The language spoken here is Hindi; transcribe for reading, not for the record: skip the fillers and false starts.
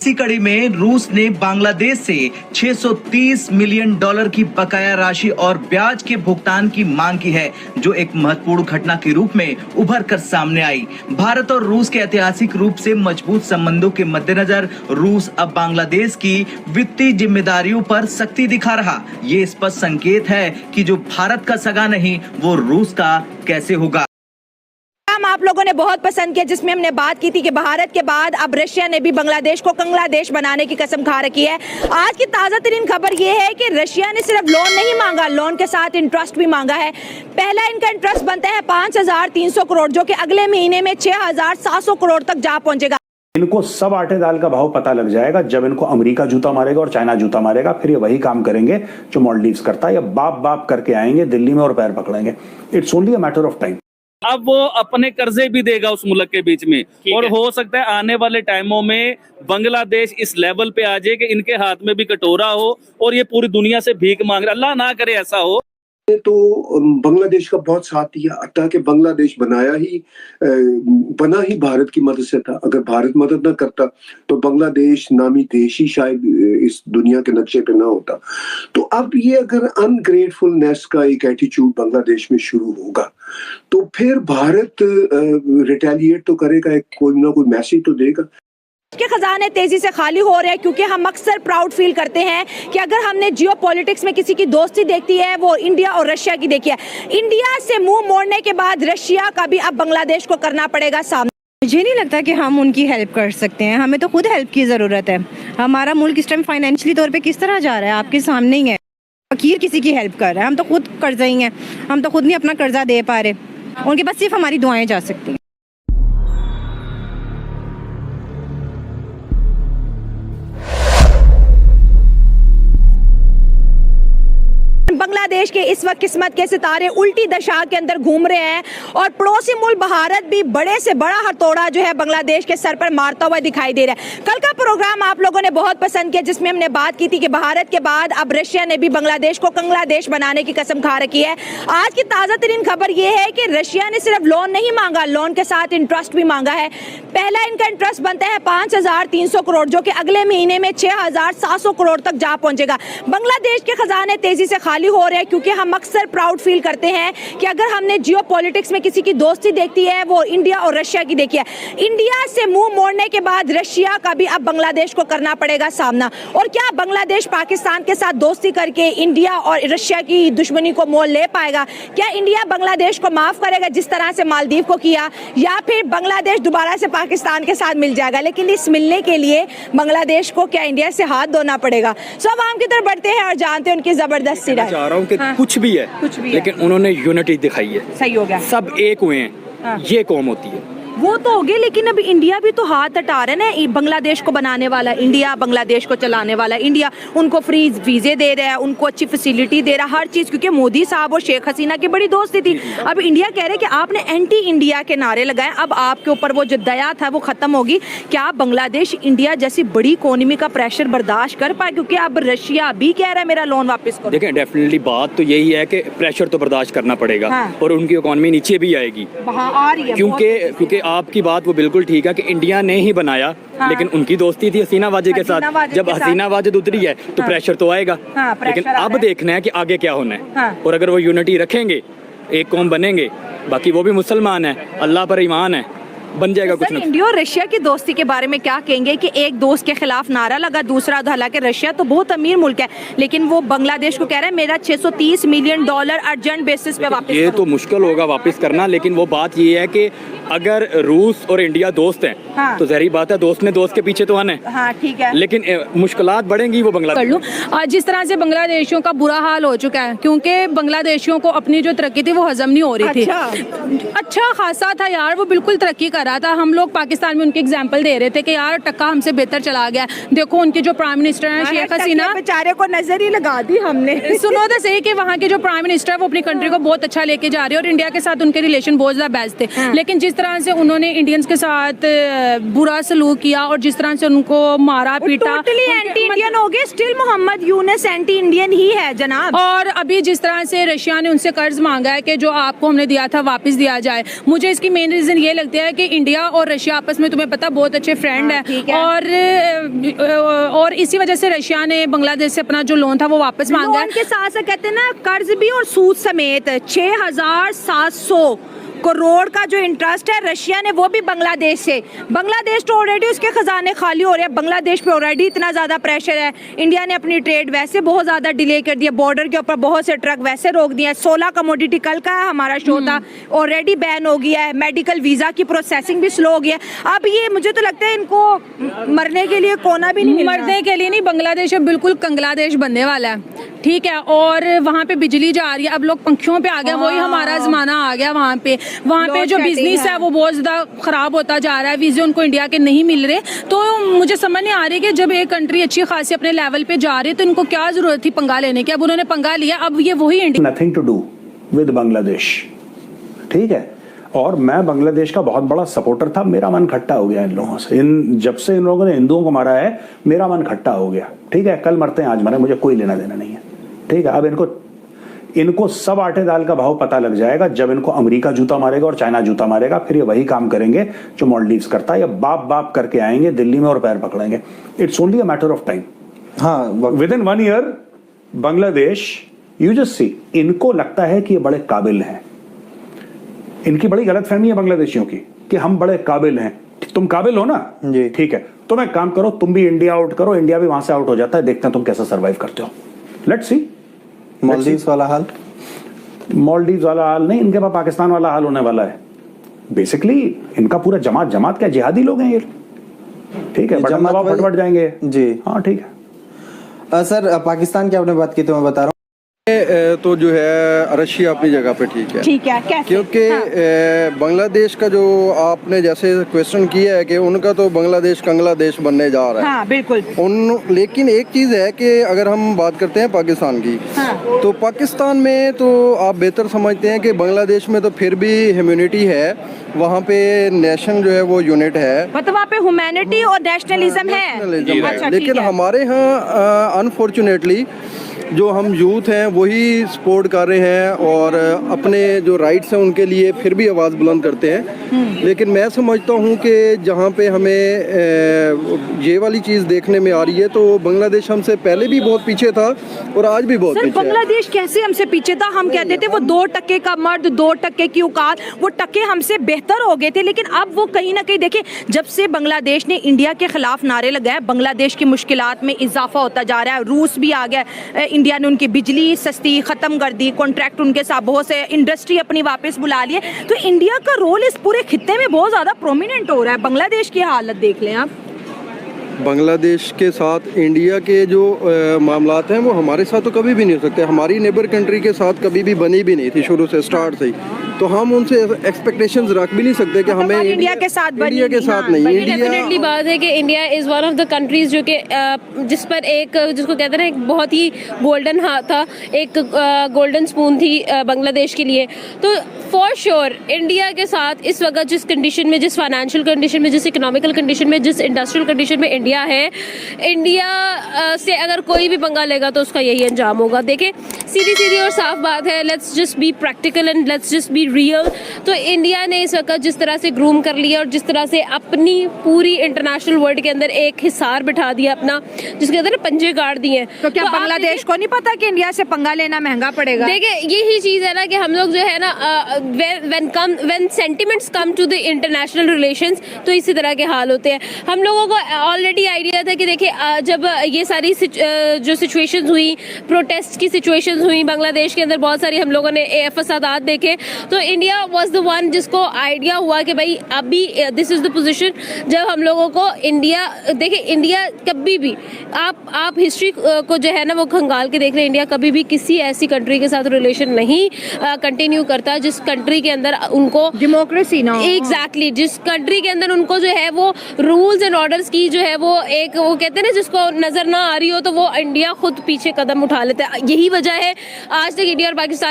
इसी कड़ी में रूस ने बांग्लादेश से $630 मिलियन की बकाया राशि और ब्याज के भुगतान की मांग की है, जो एक महत्वपूर्ण घटना के रूप में उभर कर सामने आई। भारत और रूस के ऐतिहासिक रूप से मजबूत संबंधों के मद्देनजर रूस अब बांग्लादेश की वित्तीय जिम्मेदारियों पर सख्ती दिखा रहा। ये स्पष्ट संकेत है कि जो भारत का सगा नहीं वो रूस का कैसे होगा। आप लोगों ने बहुत पसंद किया, जिसमें हमने बात की थी कि भारत के बाद अब रशिया ने भी बांग्लादेश को कंगला देश बनाने की कसम खा रखी है। आज की ताजा तरीन खबर ये है कि रशिया ने सिर्फ लोन नहीं मांगा, लोन के साथ इंटरेस्ट भी मांगा है। पहला इनका इंटरेस्ट बनता है 5,300 करोड़, जो कि अगले महीने में 6,700 करोड़ तक जा पहुंचेगा। इनको सब आटे दाल का भाव पता लग जाएगा जब इनको अमेरिका जूता मारेगा और चाइना जूता मारेगा। फिर ये वही काम करेंगे जो मालदीव्स करता है, या बाप बाप करके आएंगे दिल्ली में और पैर पकड़ेंगे। It's only a matter of time. अब वो अपने कर्जे भी देगा उस मुल्क के बीच में, और हो सकता है आने वाले टाइमों में बांग्लादेश इस लेवल पे आ जाए कि इनके हाथ में भी कटोरा हो और ये पूरी दुनिया से भीख मांग रहे। अल्लाह ना करे ऐसा हो। तो बांग्लादेश का बहुत साथ दिया, ताकि बांग्लादेश बना ही भारत की मदद से था। अगर भारत मदद न करता तो बांग्लादेश नामी देश ही शायद इस दुनिया के नक्शे पे ना होता। तो अब ये अगर अनग्रेटफुलनेस का एक एटीट्यूड बांग्लादेश में शुरू होगा तो फिर भारत रिटेलिएट तो करेगा, कोई ना कोई मैसेज तो देगा। के खजाने तेजी से खाली हो रहे हैं, क्योंकि हम अक्सर प्राउड फील करते हैं कि अगर हमने जियो पॉलिटिक्स में किसी की दोस्ती देखती है वो इंडिया और रशिया की देखी है। इंडिया से मुंह मोड़ने के बाद रशिया का भी अब बांग्लादेश को करना पड़ेगा सामना। मुझे नहीं लगता कि हम उनकी हेल्प कर सकते हैं, हमें तो खुद हेल्प की ज़रूरत है। हमारा मुल्क इस टाइम फाइनेंशियली तौर पे किस तरह जा रहा है आपके सामने ही है। फकीर किसी की हेल्प कर रहा है, हम तो खुद कर्जा ही हैं, हम तो खुद नहीं अपना कर्जा दे पा रहे। उनके पास सिर्फ हमारी दुआएं जा सकती हैं। बांग्लादेश के इस वक्त किस्मत के सितारे उल्टी दशा के अंदर घूम रहे हैं और पड़ोसी मुल्क भारत भी बड़े से बड़ा हथौड़ा जो है बांग्लादेश के सर पर मारता हुआ दिखाई दे रहा है। कल का प्रोग्राम आप लोगों ने बहुत पसंद किया, जिसमें हमने बात की थी कि भारत के बाद अब रशिया ने भी बांग्लादेश को कंगला देश बनाने की कसम खा रखी है। आज की ताजा तरीन खबर यह है कि रशिया ने सिर्फ लोन नहीं मांगा, लोन के साथ इंटरेस्ट भी मांगा है। पहला इनका इंटरेस्ट बनता है 5,300 करोड़, जो कि अगले महीने में 6,700 करोड़ तक जा पहुंचेगा। बांग्लादेश के खजाने तेजी से खाली हो रहे हैं, क्योंकि हम अक्सर प्राउड फील करते हैं कि अगर हमने जियो पॉलिटिक्स में किसी की दोस्ती देखती है वो इंडिया और रशिया की देखी है। इंडिया से मुंह मोड़ने के बाद रशिया का भी अब बांग्लादेश को करना पड़ेगा सामना। और क्या बांग्लादेश पाकिस्तान के साथ दोस्ती करके इंडिया और रशिया की दुश्मनी को मोल ले पाएगा? क्या इंडिया बांग्लादेश को माफ करेगा जिस तरह से मालदीव को किया, या फिर बांग्लादेश दोबारा से पाकिस्तान के साथ मिल जाएगा? लेकिन इस मिलने के लिए बांग्लादेश को क्या इंडिया से हाथ धोना पड़ेगा? सो आवाम की तरफ बढ़ते हैं और जानते हैं उनकी जबरदस्ती कि कुछ भी है, लेकिन उन्होंने यूनिटी दिखाई है। सही हो गया, सब एक हुए हैं। ये कौम होती है। वो तो हो गए, लेकिन अब इंडिया भी तो हाथ हटा रहे ना। बांग्लादेश को बनाने वाला इंडिया, बांग्लादेश को चलाने वाला इंडिया, उनको फ्री वीजे दे रहा है, उनको अच्छी फैसिलिटी दे रहा है, हर चीज, क्योंकि मोदी साहब और शेख हसीना की बड़ी दोस्ती थी। अब इंडिया कह रहे कि आपने एंटी इंडिया के नारे लगाए, अब आपके ऊपर वो जो दया था वो खत्म होगी। क्या बांग्लादेश इंडिया जैसी बड़ी इकोनॉमी का प्रेशर बर्दाश्त कर पाए? क्योंकि अब रशिया भी कह रहा है मेरा लोन वापस करो। देखें, डेफिनेटली बात तो यही है कि प्रेशर तो बर्दाश्त करना पड़ेगा, और उनकी इकोनॉमी नीचे भी आएगी, क्योंकि आपकी बात वो बिल्कुल ठीक है कि इंडिया ने ही बनाया, लेकिन उनकी दोस्ती थी हसीना वाजे के साथ। जब हसीना वाजे उतरी है तो प्रेशर तो आएगा, लेकिन अब देखना है कि आगे क्या होना है। और अगर वो यूनिटी रखेंगे, एक कौम बनेंगे, बाकी वो भी मुसलमान है, अल्लाह पर ईमान है, बन जाएगा कुछ ना। इंडिया और रशिया की दोस्ती के बारे में क्या कहेंगे कि एक दोस्त के खिलाफ नारा लगा, दूसरा, हालांकि रशिया तो बहुत अमीर मुल्क है, लेकिन वो बांग्लादेश को कह रहा है मेरा $630 मिलियन अर्जेंट बेसिस पे वापस। ये तो मुश्किल होगा वापस करना, लेकिन वो बात ये है कि अगर रूस और इंडिया दोस्त हैं, तो जहरी बात है दोस्त ने दोस्त के पीछे तो आना है। हाँ, ठीक है, लेकिन मुश्किलात बढ़ेंगी वो बांग्लादेश। कर लूं, जिस तरह से बांग्लादेशियों का बुरा हाल हो चुका है, क्योंकि बांग्लादेशियों को अपनी जो तरक्की थी वो हजम नहीं हो रही थी। अच्छा खासा था यार, वो बिल्कुल तरक्की कर रहा था। हम लोग पाकिस्तान में उनके एग्जाम्पल दे रहे थे कि यार टक्का हमसे बेहतर चला गया। देखो उनके जो प्राइम मिनिस्टर हैं शेख हसीना, बेचारे को नजर ही लगा दी हमने। सुनो तो सही कि वहाँ के जो प्राइम मिनिस्टर है वो अपनी कंट्री को बहुत अच्छा लेके जा रहे हैं, और इंडिया के साथ उनके रिलेशन बहुत ज्यादा बेस्ट थे। लेकिन जिस तरह से उन्होंने इंडियंस के साथ बुरा सलूक किया और जिस तरह से उनको मारा पीटा, टोटली एंटी इंडियन हो गए। Still Mohammad Yunus anti Indian ही है जनाब। और अभी जिस तरह से रशिया ने उनसे कर्ज मांगा है कि जो आपको हमने दिया था वापस दिया जाए, मुझे इसकी मेन रीजन ये लगता है कि इंडिया और रशिया आपस में तुम्हें पता बहुत अच्छे फ्रेंड ठीक है है। और इसी वजह से रशिया ने बांग्लादेश से अपना जो लोन था वो वापस मांगा है। लोन के साथ साथ कहते हैं ना कर्ज भी और सूद समेत 6,700 करोड़ का जो इंटरेस्ट है रशिया ने वो भी बांग्लादेश से। बांग्लादेश तो ऑलरेडी उसके खजाने खाली हो रहे हैं, बांग्लादेश पे ऑलरेडी इतना ज्यादा प्रेशर है। इंडिया ने अपनी ट्रेड वैसे बहुत ज्यादा डिले कर दिया, बॉर्डर के ऊपर बहुत से ट्रक वैसे रोक दिए। 16 कमोडिटी कल का हमारा शो था, ऑलरेडी बैन हो गया है। मेडिकल वीजा की प्रोसेसिंग भी स्लो हो गया है। अब ये मुझे तो लगता है इनको मरने के लिए कोना भी नहीं मिल रहा। मरने के लिए नहीं, बांग्लादेश अब बिल्कुल कंगलादेश बनने वाला है, ठीक है। और वहाँ पे बिजली जा रही है, अब लोग पंखियों पे आ गए, वही हमारा जमाना आ गया। वहाँ पे जो बिजनेस है वो बहुत ज्यादा खराब होता जा रहा है, वीजे उनको इंडिया के नहीं मिल रहे। तो मुझे समझ नहीं आ रही कि जब एक कंट्री अच्छी खासी अपने लेवल पे जा रही है तो इनको क्या जरूरत थी पंगा लेने की। अब उन्होंने पंगा लिया, अब ये वही India. Nothing to do with Bangladesh, ठीक है। और मैं बांग्लादेश का बहुत बड़ा सपोर्टर था, मेरा मन खट्टा हो गया इन लोगों से। जब से इन लोगों ने हिंदुओं को मारा है मेरा मन खट्टा हो गया, ठीक है। कल मरते हैं आज मरे, मुझे कोई लेना देना नहीं है, ठीक है। अब इनको सब आटे दाल का भाव पता लग जाएगा जब इनको अमेरिका जूता मारेगा और चाइना जूता मारेगा। फिर ये वही काम करेंगे जो मालदीव्स करता है, या बाप बाप करके आएंगे दिल्ली में और पैर पकड़ेंगे। It's only a matter of time. हाँ, within 1 year Bangladesh, you just see, इनको लगता है कि ये बड़े काबिल हैं। इनकी बड़ी गलतफहमी है बांग्लादेशियों की कि हम बड़े काबिल हैं। तुम काबिल हो ना जी, ठीक है। तुम एक काम करो, तुम भी इंडिया आउट करो, इंडिया भी वहां से आउट हो जाता है, देखते हैं तुम कैसे सर्वाइव करते हो। Let's see. मालदीव्स वाला हाल, मालदीव्स वाला हाल नहीं, इनके पास पाकिस्तान वाला हाल होने वाला है। बेसिकली इनका पूरा जमात क्या जिहादी लोग हैं ये, ठीक है। बटन दबाओ फटफट जाएंगे जी। हाँ ठीक है। सर पाकिस्तान की आपने बात की तो मैं बता रहा हूँ, तो जो है रशिया अपनी जगह पे ठीक है, ठीक है। कैसे? क्योंकि बांग्लादेश का जो आपने जैसे क्वेश्चन किया है कि उनका तो बांग्लादेश कंगलादेश बनने जा रहा है। हाँ, बिल्कुल। लेकिन एक चीज़ है कि अगर हम बात करते हैं पाकिस्तान की, हाँ। तो पाकिस्तान में तो आप बेहतर समझते हैं कि बांग्लादेश में तो फिर भी ह्यूमैनिटी है, वहाँ पे नेशन जो है वो यूनिट है, मतलब वहाँ पे ह्यूमैनिटी और नेशनलिज्म है। नेशनलिज्म है। अच्छा, लेकिन ठीक है। हमारे यहाँ अनफॉर्चुनेटली जो हम यूथ हैं वही सपोर्ट कर रहे हैं और अपने जो राइट्स हैं उनके लिए फिर भी आवाज़ बुलंद करते हैं। लेकिन मैं समझता हूँ कि जहाँ पे हमें ये वाली चीज़ देखने में आ रही है तो बांग्लादेश हमसे पहले भी बहुत पीछे था और आज भी बहुत सर, पीछे है। बांग्लादेश कैसे हमसे पीछे था? हम कहते थे वो 2% का मर्द, 2% की औकात, वो टके हमसे बेहतर हो गए थे। लेकिन अब वो कहीं ना कहीं देखिए, जब से बांग्लादेश ने इंडिया के खिलाफ नारे लगाए, बांग्लादेश की मुश्किलात में इजाफा होता जा रहा है। रूस भी आ गया, इंडिया ने उनकी बिजली सस्ती खत्म कर दी, कॉन्ट्रैक्ट उनके साथ बहुत से, इंडस्ट्री अपनी वापस बुला लिए। तो इंडिया का रोल इस पूरे खित्ते में बहुत ज्यादा प्रोमिनेंट हो रहा है। बांग्लादेश की हालत देख लें आप। बांग्लादेश के साथ इंडिया के जो मामलात हैं वो हमारे साथ तो कभी भी नहीं हो सकते। हमारी नेबर कंट्री के साथ कभी भी बनी भी नहीं थी शुरू से, स्टार्ट से ही। तो हम उनसे एक्सपेक्टेशंस रख भी नहीं सकते कि हमें इंडिया के साथ बनी, इंडिया के साथ नहीं। इंडिया डेफिनेटली बात है कि India is one of the countries जो कि जिस पर एक, जिसको कहते हैं ना, एक बहुत ही गोल्डन हाथ था, एक गोल्डन स्पून थी बांग्लादेश के लिए। तो फॉर श्योर इंडिया के साथ इस वक्त जिस कंडीशन में, जिस फाइनेंशियल कंडीशन में, जिस इकोनॉमिकल कंडीशन में, जिस इंडस्ट्रियल कंडीशन में इंडिया है, इंडिया से अगर कोई भी पंगा लेगा तो उसका यही अंजाम होगा। देखें, सीधी सीधी और साफ बात है, let's just be practical and let's just be real. तो इंडिया ने इस वक्त जिस तरह से ग्रूम कर लिया और जिस तरह से अपनी पूरी इंटरनेशनल वर्ल्ड के अंदर एक हिसार बिठा दिया अपना, जिसके अंदर पंजे गाड़ दिए। तो क्या बांग्लादेश को नहीं पता कि इंडिया से पंगा लेना महंगा पड़ेगा? देखिए, यही चीज़ है ना कि हम लोग जो है ना, when sentiments come to the international relations, तो इसी तरह के हाल होते हैं। हम लोगों को ऑलरेडी आइडिया था कि देखिए, जब ये सारी जो सिचुएशंस हुई, प्रोटेस्ट की सिचुएशंस हुई बांग्लादेश के अंदर, बहुत सारी हम लोगों ने फसादात देखे, तो इंडिया वाज द वन जिसको आइडिया हुआ कि भाई अभी दिस इज द पोजीशन जब हम लोगों को इंडिया, देखिए इंडिया कभी भी, आप हिस्ट्री को जो है ना वो खंगाल के देख रहे हैं, इंडिया कभी भी किसी ऐसी कंट्री के साथ रिलेशन नहीं कंटिन्यू करता जिस कंट्री के अंदर उनको डेमोक्रेसी ना, एग्जैक्टली जिस कंट्री के अंदर उनको जो है वो रूल्स एंड ऑर्डर्स की जो है वो एक, वो कहते हैं ना, जिसको नजर ना आ रही हो तो वो इंडिया खुद पीछे कदम उठा लेता है। यही वजह है आज तक इंडिया और पाकिस्तान